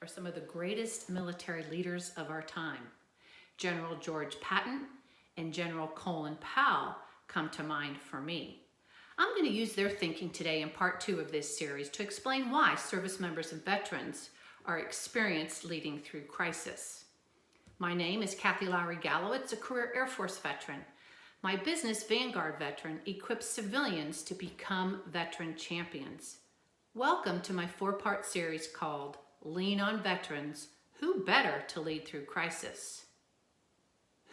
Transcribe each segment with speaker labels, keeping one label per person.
Speaker 1: are some of the greatest military leaders of our time. General George Patton and General Colin Powell come to mind for me. I'm going to use their thinking today in part 2 of this series to explain why service members and veterans are experienced leading through crisis. My name is Kathy Lowry Gallowitz, a career Air Force veteran. My business, Vanguard Veteran, equips civilians to become veteran champions. Welcome to my 4-part series called Lean on Veterans, Who Better to Lead Through Crisis?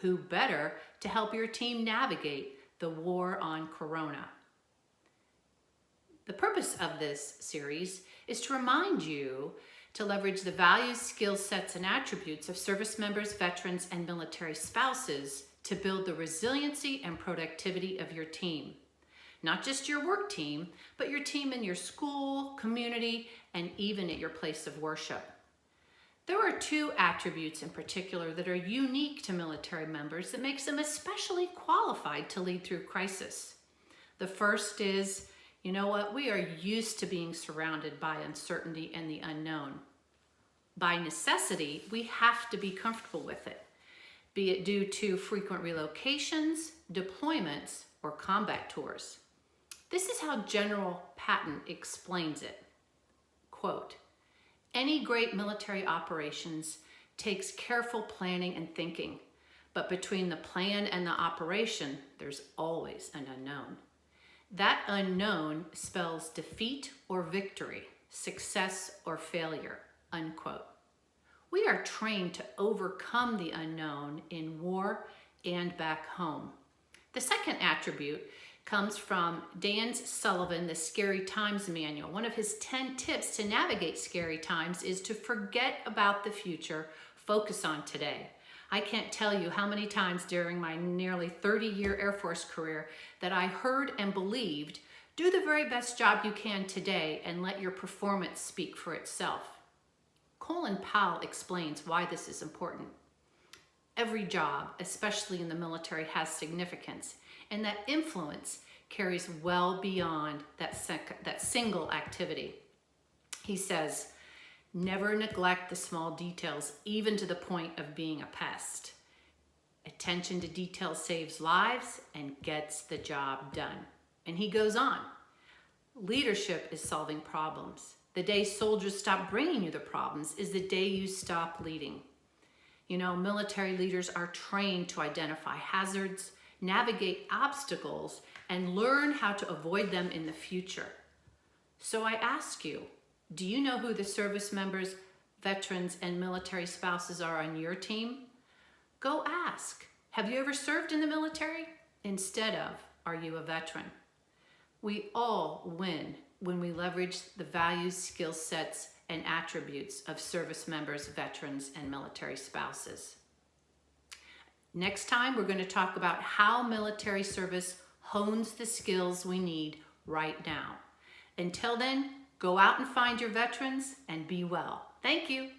Speaker 1: Who better to help your team navigate the war on Corona? The purpose of this series is to remind you to leverage the values, skill sets, and attributes of service members, veterans, and military spouses to build the resiliency and productivity of your team. Not just your work team, but your team in your school, community, and even at your place of worship. There are 2 attributes in particular that are unique to military members that makes them especially qualified to lead through crisis. The first is, you know what, we are used to being surrounded by uncertainty and the unknown. By necessity, we have to be comfortable with it, be it due to frequent relocations, deployments, or combat tours. This is how General Patton explains it. Quote, "Any great military operations takes careful planning and thinking, but between the plan and the operation, there's always an unknown. That unknown spells defeat or victory, success or failure," unquote. We are trained to overcome the unknown in war and back home. The second attribute comes from Sullivan, the Scary Times Manual. One of his 10 tips to navigate scary times is to forget about the future, focus on today. I can't tell you how many times during my nearly 30-year Air Force career that I heard and believed, do the very best job you can today and let your performance speak for itself. Colin Powell explains why this is important. Every job, especially in the military, has significance, and that influence carries well beyond that single activity. He says, never neglect the small details, even to the point of being a pest. Attention to detail saves lives and gets the job done. And he goes on, leadership is solving problems. The day soldiers stop bringing you the problems is the day you stop leading. You know, military leaders are trained to identify hazards, navigate obstacles, and learn how to avoid them in the future. So I ask you, do you know who the service members, veterans, and military spouses are on your team? Go ask. Have you ever served in the military? Instead of, are you a veteran? We all win when we leverage the values, skill sets, and attributes of service members, veterans, and military spouses. Next time, we're going to talk about how military service hones the skills we need right now. Until then, go out and find your veterans and be well. Thank you.